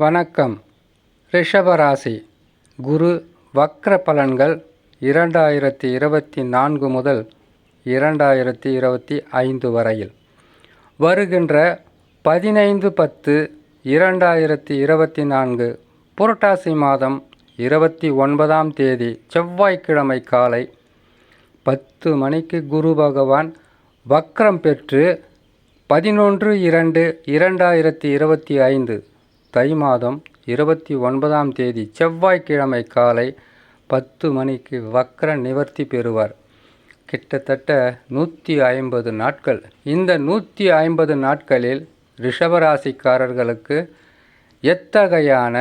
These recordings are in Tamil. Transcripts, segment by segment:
வணக்கம். ரிஷபராசி குரு வக்ர பலன்கள் 2024 முதல் 2025 வரையில். வருகின்ற 15/10/2024 புரட்டாசி மாதம் 29ஆம் தேதி செவ்வாய்க்கிழமை காலை 10 மணிக்கு குரு பகவான் வக்ரம் பெற்று 11/2/2025 தை மாதம் 29ஆம் தேதி செவ்வாய்க்கிழமை காலை 10 மணிக்கு வக்ர நிவர்த்தி பெறுவார். கிட்டத்தட்ட 150 நாட்கள். இந்த 150 நாட்களில் ரிஷபராசிக்காரர்களுக்கு எத்தகையான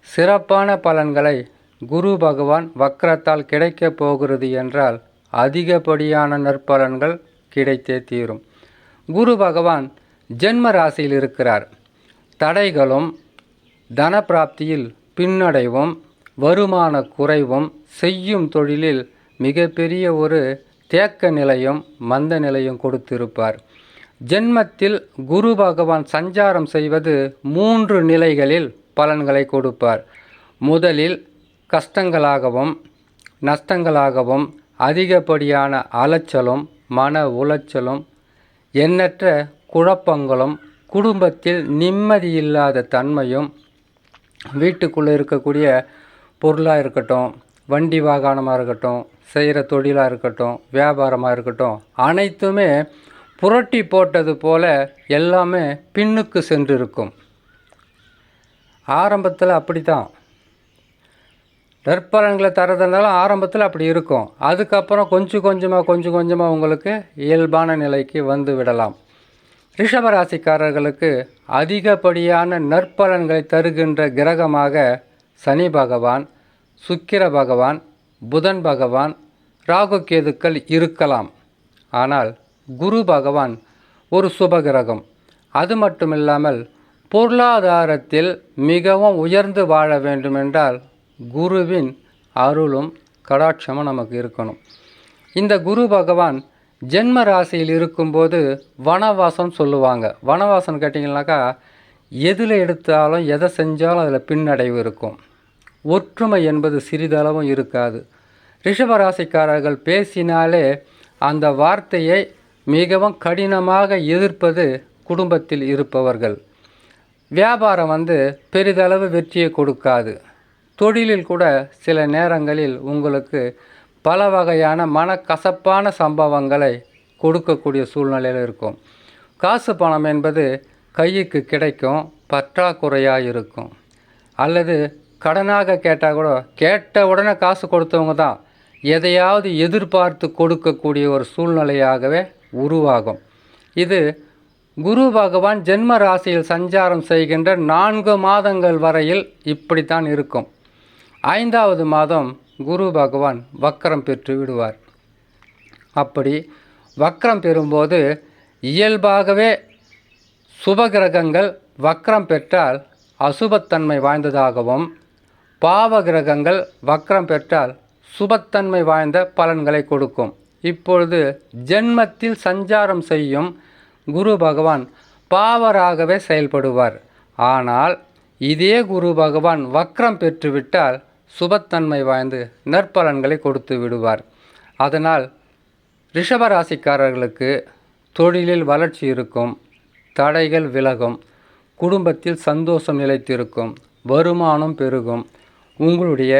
சிறப்பான பலன்களை குரு பகவான் வக்ரத்தால் கிடைக்கப் போகிறது என்றால் அதிகப்படியான நற்பலன்கள் கிடைத்தே தீரும். குரு பகவான் ஜென்ம ராசியில் இருக்கிறார். தடைகளும் தனப்பிராப்தியில் பின்னடைவும் வருமான குறைவும் செய்யும் தொழிலில் மிகப்பெரிய ஒரு தேக்க நிலையும் மந்த நிலையும் கொடுத்திருப்பார். ஜென்மத்தில் குரு பகவான் சஞ்சாரம் செய்வது 3 நிலைகளில் பலன்களை கொடுப்பார். முதலில் கஷ்டங்களாகவும் நஷ்டங்களாகவும் அதிகப்படியான அலைச்சலும் மன உளைச்சலும் எண்ணற்ற குழப்பங்களும் குடும்பத்தில் நிம்மதியில்லாத தன்மையும் வீட்டுக்குள்ளே இருக்கக்கூடிய பொருளாக இருக்கட்டும், வண்டி வாகனமாக இருக்கட்டும், செய்கிற தொழிலாக இருக்கட்டும், வியாபாரமாக இருக்கட்டும், அனைத்துமே புரட்டி போட்டது போல எல்லாமே பின்னுக்கு சென்றிருக்கும். ஆரம்பத்தில் அப்படி தான் நற்பலன்களை தரதுனாலும் ஆரம்பத்தில் அப்படி இருக்கும். அதுக்கப்புறம் கொஞ்சம் கொஞ்சமாக உங்களுக்கு இயல்பான நிலைக்கு வந்து விடலாம். ரிஷபராசிக்காரர்களுக்கு அதிகப்படியான நற்பலன்களை தருகின்ற கிரகமாக சனி பகவான், சுக்கிர பகவான், புதன் பகவான், ராகு கேதுக்கள் இருக்கலாம். ஆனால் குரு பகவான் ஒரு சுபகிரகம். அது மட்டுமில்லாமல் பொருளாதாரத்தில் மிகவும் உயர்ந்து வாழ வேண்டுமென்றால் குருவின் அருளும் கடாட்சமும் நமக்கு இருக்கணும். இந்த குரு பகவான் ஜென்ம ராசியில் இருக்கும்போது வனவாசம் சொல்லுவாங்க. வனவாசம் கேட்டிங்கனாக்கா எதில் எடுத்தாலும் எதை செஞ்சாலும் அதில் பின்னடைவு இருக்கும். ஒற்றுமை என்பது சிறிதளவும் இருக்காது. ரிஷபராசிக்காரர்கள் பேசினாலே அந்த வார்த்தையை மிகவும் கடினமாக எதிர்ப்பது குடும்பத்தில் இருப்பவர்கள். வியாபாரம் பெரிதளவு வெற்றியை கொடுக்காது. தொழிலில் கூட சில நேரங்களில் உங்களுக்கு பல வகையான மனக்கசப்பான சம்பவங்களை கொடுக்கக்கூடிய சூழ்நிலையில் இருக்கும். காசு பணம் என்பது கைக்கு கிடைக்கும், பற்றாக்குறையாக இருக்கும். அல்லது கடனாக கேட்டால் கூட கேட்ட உடனே காசு கொடுத்தவங்க தான் எதையாவது எதிர்பார்த்து கொடுக்கக்கூடிய ஒரு சூழ்நிலையாகவே உருவாகும். இது குரு பகவான் ஜென்ம ராசியில் சஞ்சாரம் செய்கின்ற 4 மாதங்கள் வரையில் இப்படித்தான் இருக்கும். 5வது மாதம் குரு பகவான் வக்ரம் பெற்று விடுவார். அப்படி வக்ரம் பெறும்போது இயல்பாகவே சுபகிரகங்கள் வக்ரம் பெற்றால் அசுபத்தன்மை வாய்ந்ததாகவும் பாவ கிரகங்கள் வக்ரம் பெற்றால் சுபத்தன்மை வாய்ந்த பலன்களை கொடுக்கும். இப்பொழுது ஜென்மத்தில் சஞ்சாரம் செய்யும் குரு பகவான் பாவராகவே செயல்படுவார். ஆனால் இதே குரு பகவான் வக்ரம் பெற்றுவிட்டால் சுபத்தன்மை வாய்ந்து நற்பலன்களை கொடுத்து விடுவார். அதனால் ரிஷபராசிக்காரர்களுக்கு தொழிலில் வளர்ச்சி இருக்கும், தடைகள் விலகும், குடும்பத்தில் சந்தோஷம் நிலைத்திருக்கும், வருமானம் பெருகும், உங்களுடைய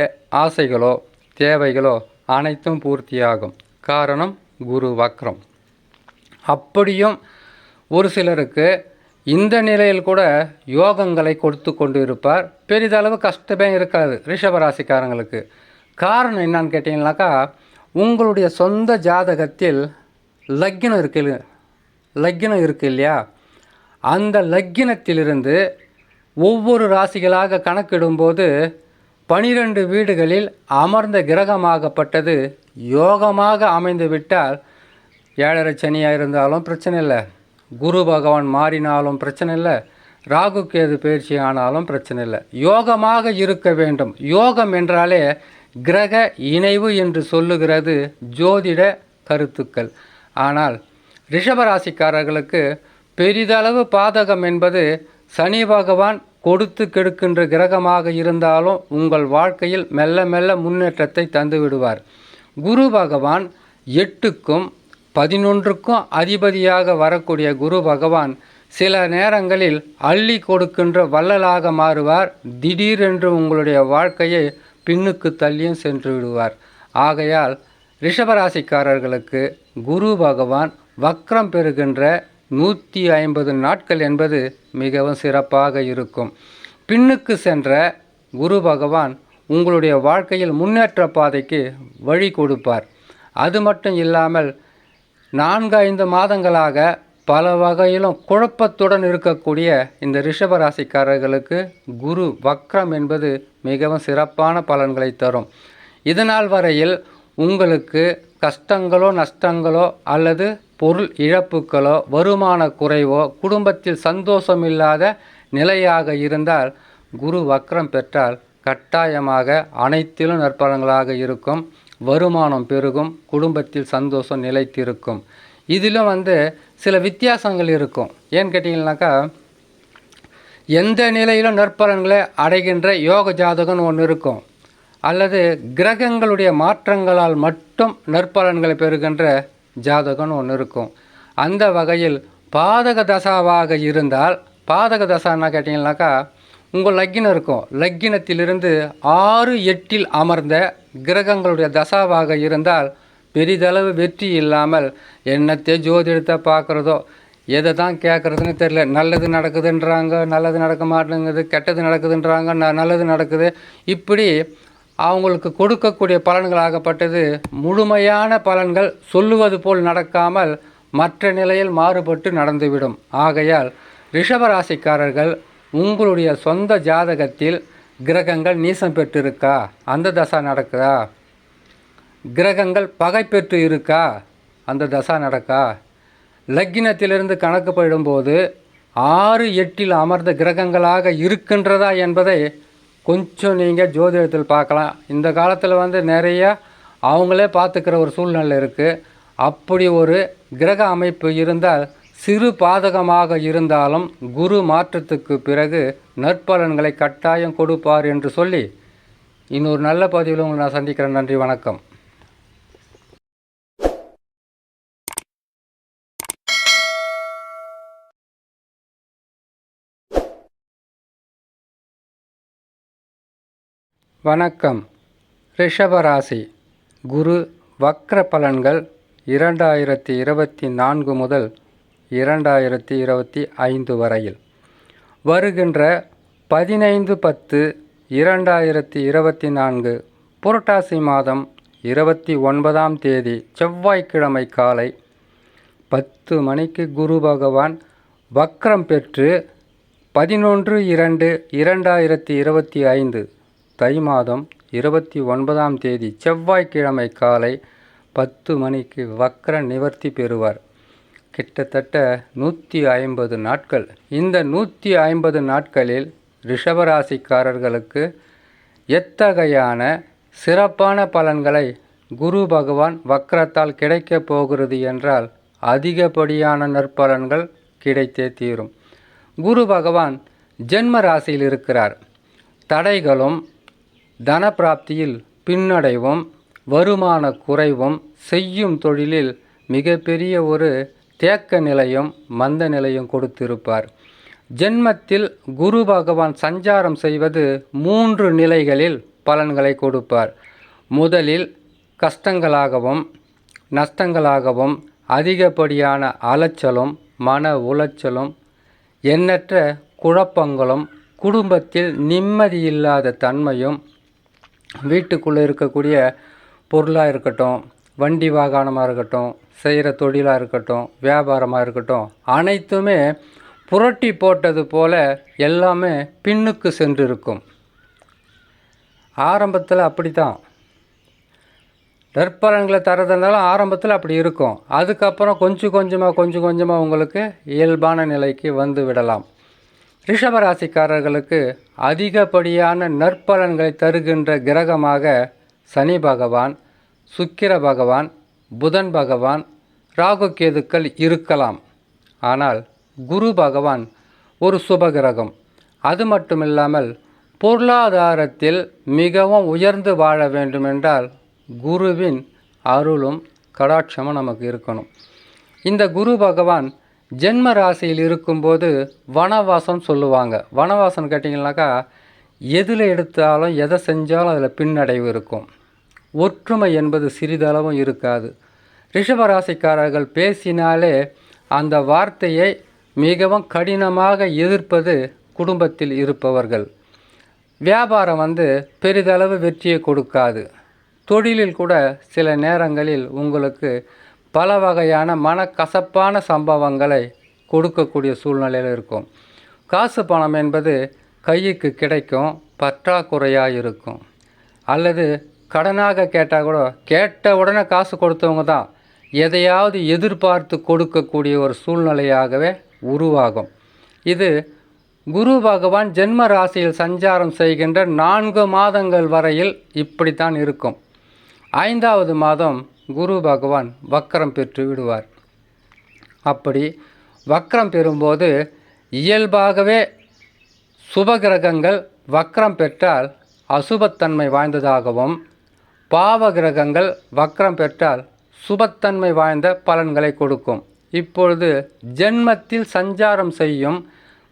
ஆசைகளோ தேவைகளோ அனைத்தும் பூர்த்தியாகும். காரணம் குரு வக்ரம். அப்படியும் ஒரு சிலருக்கு இந்த நிலையில் கூட யோகங்களை கொடுத்து கொண்டு இருப்பார். பெரிதளவு கஷ்டமே இருக்காது ரிஷபராசிக்காரங்களுக்கு. காரணம் என்னன்னு கேட்டிங்கனாக்கா உங்களுடைய சொந்த ஜாதகத்தில் லக்கினம் இருக்கு இல்லையா, அந்த லக்கினத்திலிருந்து ஒவ்வொரு ராசிகளாக கணக்கிடும்போது 12 வீடுகளில் அமர்ந்த கிரகமாகப்பட்டது யோகமாக அமைந்து விட்டால் 7.5 சனியாக இருந்தாலும் பிரச்சனை இல்லை, குரு பகவான் மாறினாலும் பிரச்சனை இல்லை, ராகு கேது பயிற்சி ஆனாலும் பிரச்சனை இல்லை, யோகமாக இருக்க வேண்டும். யோகம் என்றாலே கிரக இணைவு என்று சொல்லுகிறது ஜோதிட கருத்துக்கள். ஆனால் ரிஷபராசிக்காரர்களுக்கு பெரிதளவு பாதகம் என்பது சனி பகவான் கொடுத்து கெடுக்கின்ற கிரகமாக இருந்தாலும் உங்கள் வாழ்க்கையில் மெல்ல மெல்ல முன்னேற்றத்தை தந்து விடுவார். குரு பகவான் 8க்கும் 11க்கும் அதிபதியாக வரக்கூடிய குரு பகவான் சில நேரங்களில் அள்ளி கொடுக்கின்ற வள்ளலாக மாறுவார். திடீரென்று உங்களுடைய வாழ்க்கையை பின்னுக்கு தள்ளியும் சென்று விடுவார். ஆகையால் ரிஷபராசிக்காரர்களுக்கு குரு பகவான் வக்ரம் பெறுகின்ற 150 நாட்கள் என்பது மிகவும் சிறப்பாக இருக்கும். பின்னுக்கு சென்ற குரு பகவான் உங்களுடைய வாழ்க்கையில் முன்னேற்ற பாதைக்கு வழி கொடுப்பார். அது மட்டும் இல்லாமல் 4-5 மாதங்களாக பல வகையிலும் குழப்பத்துடன் இருக்கக்கூடிய இந்த ரிஷபராசிக்காரர்களுக்கு குரு வக்ரம் என்பது மிகவும் சிறப்பான பலன்களை தரும். இதனால் வரையில் உங்களுக்கு கஷ்டங்களோ நஷ்டங்களோ அல்லது பொருள் இழப்புகளோ வருமான குறைவோ குடும்பத்தில் சந்தோஷமில்லாத நிலையாக இருந்தால் குரு வக்ரம் பெற்றால் கட்டாயமாக அனைத்திலும் நற்பலன்களாக இருக்கும். வருமானம் பெருகும், குடும்பத்தில் சந்தோஷம் நிலைத்திருக்கும். இதிலும் சில வித்தியாசங்கள் இருக்கும். ஏன்னு கேட்டிங்கன்னாக்கா, எந்த நிலையிலும் நற்பலன்களை அடைகின்ற யோக ஜாதகம்னு ஒன்று இருக்கும், அல்லது கிரகங்களுடைய மாற்றங்களால் மட்டும் நற்பலன்களை பெறுகின்ற ஜாதகம்னு ஒன்று இருக்கும். அந்த வகையில் பாதக தசாவாக இருந்தால், பாதக தசான்னா கேட்டிங்கன்னாக்கா, உங்கள் லக்கினம் இருக்கும், லக்கினத்திலிருந்து 6-8 அமர்ந்த கிரகங்களுடைய தசாவாக இருந்தால் பெரிதளவு வெற்றி இல்லாமல் என்னத்தை ஜோதிடத்தை பார்க்குறதோ எதை தான் கேட்குறதுன்னு தெரியல. நல்லது நடக்குதுன்றாங்க, நல்லது நடக்க மாட்டேங்குது, கெட்டது நடக்குதுன்றாங்க, நல்லது நடக்குது. இப்படி அவங்களுக்கு கொடுக்கக்கூடிய பலன்களாகப்பட்டது முழுமையான பலன்கள் சொல்லுவது போல் நடக்காமல் மற்ற நிலையில் மாறுபட்டு நடந்துவிடும். ஆகையால் ரிஷபராசிக்காரர்கள் உங்களுடைய சொந்த ஜாதகத்தில் கிரகங்கள் நீசம் பெற்றிருக்கா, அந்த தசா நடக்குதா, கிரகங்கள் பகை பெற்று இருக்கா, அந்த தசா நடக்கா, லக்கினத்திலிருந்து கணக்கு போயிடும்போது 6-8 அமர்ந்த கிரகங்களாக இருக்கின்றதா என்பதை கொஞ்சம் நீங்கள் ஜோதிடத்தில் பார்க்கலாம். இந்த காலத்தில் நிறையா அவங்களே பார்த்துக்கிற ஒரு சூழ்நிலை இருக்குது. அப்படி ஒரு கிரக அமைப்பு இருந்தால் சிறு பாதகமாக இருந்தாலும் குரு மாற்றத்துக்கு பிறகு நற்பலன்களை கட்டாயம் கொடுப்பார் என்று சொல்லி இன்னொரு நல்ல பதிவில் உங்களை நான் சந்திக்கிறேன். நன்றி, வணக்கம். வணக்கம். ரிஷபராசி குரு வக்ர பலன்கள் 2024 முதல் 2025 வரையில். வருகின்ற 15/10/2024 புரட்டாசி மாதம் 29ஆம் தேதி செவ்வாய்க்கிழமை காலை 10 மணிக்கு குரு பகவான் வக்ரம் பெற்று 11/2/2025 தை மாதம் 29ஆம் தேதி செவ்வாய்க்கிழமை காலை 10 மணிக்கு வக்ர நிவர்த்தி பெறுவார். கிட்டத்தட்ட 150 நாட்கள். இந்த 150 நாட்களில் ரிஷபராசிக்காரர்களுக்கு எத்தகையான சிறப்பான பலன்களை குரு பகவான் வக்ரத்தால் கிடைக்கப் போகிறது என்றால் அதிகப்படியான நற்பலன்கள் கிடைத்தே தீரும். குரு பகவான் ஜென்ம ராசியில் இருக்கிறார். தடைகளும் தனப்பிராப்தியில் பின்னடைவும் வருமான குறைவும் செய்யும் தொழிலில் மிகப்பெரிய ஒரு தேக்க நிலையும் மந்த நிலையும் கொடுத்திருப்பார். ஜென்மத்தில் குரு பகவான் சஞ்சாரம் செய்வது 3 நிலைகளில் பலன்களை கொடுப்பார். முதலில் கஷ்டங்களாகவும் நஷ்டங்களாகவும் அதிகப்படியான அலைச்சலும் மன உளைச்சலும் எண்ணற்ற குழப்பங்களும் குடும்பத்தில் நிம்மதியில்லாத தன்மையும் வீட்டுக்குள்ளே இருக்கக்கூடிய பொருளாக இருக்கட்டும், வண்டி வாகனமாக இருக்கட்டும், செய்கிற தொழிலாக இருக்கட்டும், வியாபாரமாக இருக்கட்டும், அனைத்துமே புரட்டி போட்டது போல எல்லாமே பின்னுக்கு சென்றிருக்கும். ஆரம்பத்தில் அப்படி தான் நற்பலன்களை தரதுனாலும் ஆரம்பத்தில் அப்படி இருக்கும். அதுக்கப்புறம் கொஞ்சம் கொஞ்சமாக உங்களுக்கு இயல்பான நிலைக்கு வந்து விடலாம். ரிஷபராசிக்காரர்களுக்கு அதிகப்படியான நற்பலன்களை தருகின்ற கிரகமாக சனி பகவான், சுக்கிர பகவான், புதன் பகவான், ராகு கேதுக்கள் இருக்கலாம். ஆனால் குரு பகவான் ஒரு சுபகிரகம். அது மட்டுமில்லாமல் பொருளாதாரத்தில் மிகவும் உயர்ந்து வாழ வேண்டுமென்றால் குருவின் அருளும் கடாட்சமும் நமக்கு இருக்கணும். இந்த குரு பகவான் ஜென்ம ராசியில் இருக்கும்போது வனவாசம் சொல்லுவாங்க. வனவாசம் கேட்டிங்கனாக்கா எதில் எடுத்தாலும் எதை செஞ்சாலும் அதில் பின்னடைவு இருக்கும். ஒற்றுமை என்பது சிறிதளவும் இருக்காது. ரிஷபராசிக்காரர்கள் பேசினாலே அந்த வார்த்தையை மிகவும் கடினமாக எதிர்ப்பது குடும்பத்தில் இருப்பவர்கள். வியாபாரம் பெரிதளவு வெற்றியை கொடுக்காது. தொழிலில் கூட சில நேரங்களில் உங்களுக்கு பல வகையான மனக்கசப்பான சம்பவங்களை கொடுக்கக்கூடிய சூழ்நிலையில் இருக்கும். காசு பணம் என்பது கைக்கு கிடைக்கும், பற்றாக்குறையாக இருக்கும். அல்லது கடனாக கேட்டால் கூட கேட்ட உடனே காசு கொடுத்தவங்க தான் எதையாவது எதிர்பார்த்து கொடுக்கக்கூடிய ஒரு சூழ்நிலையாகவே உருவாகும். இது குரு பகவான் ஜென்ம ராசியில் சஞ்சாரம் செய்கின்ற 4 மாதங்கள் வரையில் இப்படித்தான் இருக்கும். 5வது மாதம் குரு பகவான் வக்ரம் பெற்று விடுவார். அப்படி வக்ரம் பெறும்போது இயல்பாகவே சுபகிரகங்கள் வக்ரம் பெற்றால் அசுபத்தன்மை வாய்ந்ததாகவும், பாவ கிரகங்கள் வக்ரம் பெற்றால் சுபத்தன்மை வாய்ந்த பலன்களை கொடுக்கும். இப்பொழுது ஜென்மத்தில் சஞ்சாரம் செய்யும்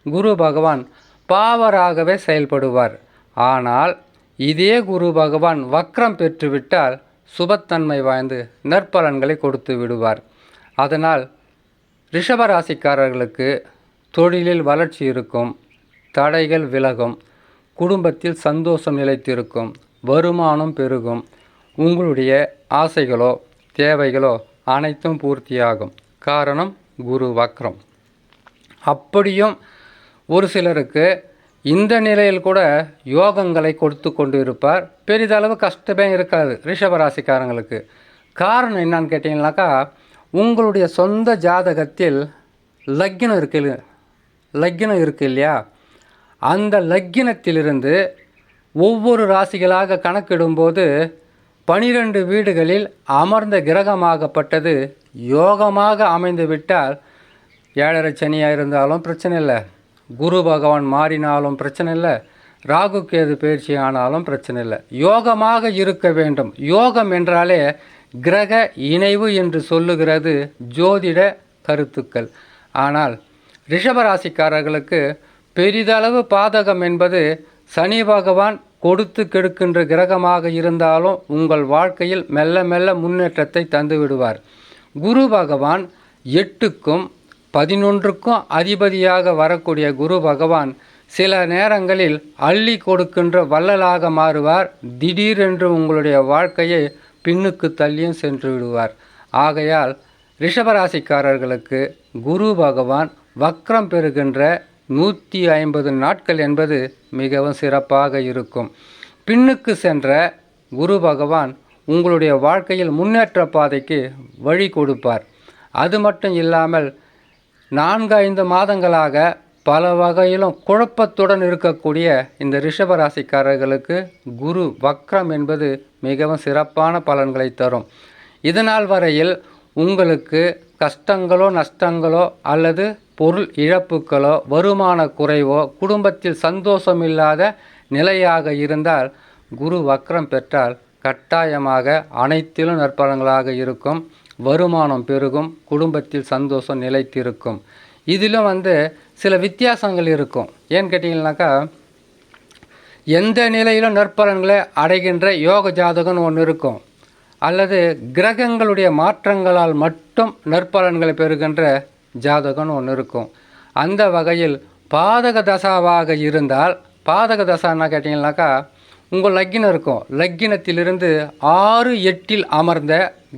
குரு பகவான் பாவராகவே செயல்படுவார். ஆனால் இதே குரு பகவான் வக்ரம் பெற்றுவிட்டால் சுபத்தன்மை வாய்ந்து நற்பலன்களை கொடுத்து விடுவார். அதனால் ரிஷபராசிக்காரர்களுக்கு தொழிலில் வளர்ச்சி இருக்கும், தடைகள் விலகும், குடும்பத்தில் சந்தோஷம் நிலைத்திருக்கும், வருமானம் பெருகும், உங்களுடைய ஆசைகளோ தேவைகளோ அனைத்தும் பூர்த்தியாகும். காரணம் குரு வக்ரம். அப்படியும் ஒரு சிலருக்கு இந்த நிலையில் கூட யோகங்களை கொடுத்து கொண்டு இருப்பார். பெரிதளவு கஷ்டமே இருக்காது ரிஷபராசிக்காரங்களுக்கு. காரணம் என்னன்னு கேட்டிங்கனாக்கா, உங்களுடைய சொந்த ஜாதகத்தில் லக்கினம் இருக்கு இல்லையா, அந்த லக்கினத்திலிருந்து ஒவ்வொரு ராசிகளாக கணக்கிடும்போது 12 வீடுகளில் அமர்ந்த கிரகமாகப்பட்டது யோகமாக அமைந்து விட்டால் 7.5 சனியாக இருந்தாலும் பிரச்சனை இல்லை, குரு பகவான் மாறினாலும் பிரச்சனை இல்லை, ராகு கேது பயிற்சி ஆனாலும் பிரச்சனை இல்லை, யோகமாக இருக்க வேண்டும். யோகம் என்றாலே கிரக இணைவு என்று சொல்லுகிறது ஜோதிட கருத்துக்கள். ஆனால் ரிஷபராசிக்காரர்களுக்கு பெரிதளவு பாதகம் என்பது சனி பகவான் கொடுத்து கெடுக்கின்ற கிரகமாக இருந்தாலும் உங்கள் வாழ்க்கையில் மெல்ல மெல்ல முன்னேற்றத்தை தந்து விடுவார். குரு பகவான் 8க்கும் 11க்கும் அதிபதியாக வரக்கூடிய குரு பகவான் சில நேரங்களில் அள்ளி கொடுக்கின்ற வள்ளலாக மாறுவார். திடீரென்று உங்களுடைய வாழ்க்கையை பின்னுக்கு தள்ளியும் சென்று விடுவார். ஆகையால் ரிஷபராசிக்காரர்களுக்கு குரு பகவான் வக்ரம் பெறுகின்ற 150 நாட்கள் என்பது மிகவும் சிறப்பாக இருக்கும். பின்னுக்கு சென்ற குரு பகவான் உங்களுடைய வாழ்க்கையில் முன்னேற்ற பாதைக்கு வழி கொடுப்பார். அது மட்டும் இல்லாமல் 4-5 மாதங்களாக பல வகையிலும் குழப்பத்துடன் இருக்கக்கூடிய இந்த ரிஷபராசிக்காரர்களுக்கு குரு வக்ரம் என்பது மிகவும் சிறப்பான பலன்களை தரும். இதனால் வரையில் உங்களுக்கு கஷ்டங்களோ நஷ்டங்களோ அல்லது பொருள் இழப்புகளோ வருமான குறைவோ குடும்பத்தில் சந்தோஷம் இல்லாத நிலையாக இருந்தால் குரு வக்ரம் பெற்றால் கட்டாயமாக அனைத்திலும் நற்பலன்களாக இருக்கும். வருமானம் பெருகும், குடும்பத்தில் சந்தோஷம் நிலைத்திருக்கும். இதிலும் சில வித்தியாசங்கள் இருக்கும். ஏன்னு கேட்டிங்கனாக்கா, எந்த நிலையிலும் நற்பலன்களை அடைகின்ற யோக ஜாதகம்னு ஒன்று இருக்கும், அல்லது கிரகங்களுடைய மாற்றங்களால் மட்டும் நற்பலன்களை பெறுகின்ற ஜாதகம்னு ஒன்று இருக்கும். அந்த வகையில் பாதக தசாவாக இருந்தால், பாதக தசான்னா கேட்டிங்கனாக்கா உங்கள் லக்கினம் இருக்கும், லக்கினத்திலிருந்து 6-8 அமர்ந்த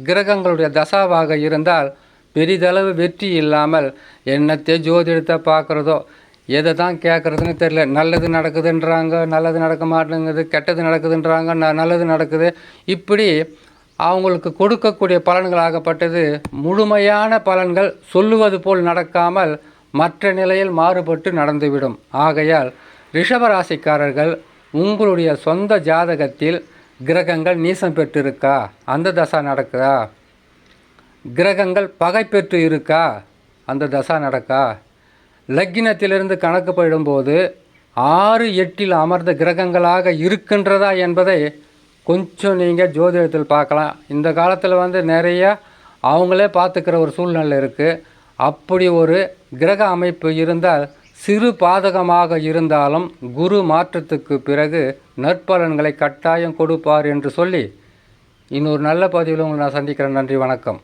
கிரகங்களுடைய தசாவாக இருந்தால் பெரிதளவு வெற்றி இல்லாமல் என்னத்தை ஜோதிடத்தை பார்க்குறதோ எதை தான் கேட்குறதுன்னு தெரியல. நல்லது நடக்குதுன்றாங்க, நல்லது நடக்க மாட்டேங்குது, கெட்டது நடக்குதுன்றாங்க, நல்லது நடக்குது. இப்படி அவங்களுக்கு கொடுக்கக்கூடிய பலன்களாகப்பட்டது முழுமையான பலன்கள் சொல்லுவது போல் நடக்காமல் மற்ற நிலையில் மாறுபட்டு நடந்துவிடும். ஆகையால் ரிஷபராசிக்காரர்கள் உங்களுடைய சொந்த ஜாதகத்தில் கிரகங்கள் நீசம் பெற்றிருக்கா, அந்த தசா நடக்குதா, கிரகங்கள் பகை பெற்று இருக்கா, அந்த தசா நடக்கா, லக்கினத்திலிருந்து கணக்கு போயிடும்போது 6 8 அமர்ந்த கிரகங்களாக இருக்கின்றதா என்பதை கொஞ்சம் நீங்கள் ஜோதிடத்தில் பார்க்கலாம். இந்த காலத்தில் வந்து நிறையா அவங்களே பார்த்துக்கிற ஒரு சூழ்நிலை இருக்குது. அப்படி ஒரு கிரக அமைப்பு இருந்தால் சிறு பாதகமாக இருந்தாலும் குரு மாற்றத்துக்கு பிறகு நற்பலன்களை கட்டாயம் கொடுப்பார் என்று சொல்லி இன்னொரு நல்ல பதிவில் உங்களை நான் சந்திக்கிறேன். நன்றி, வணக்கம்.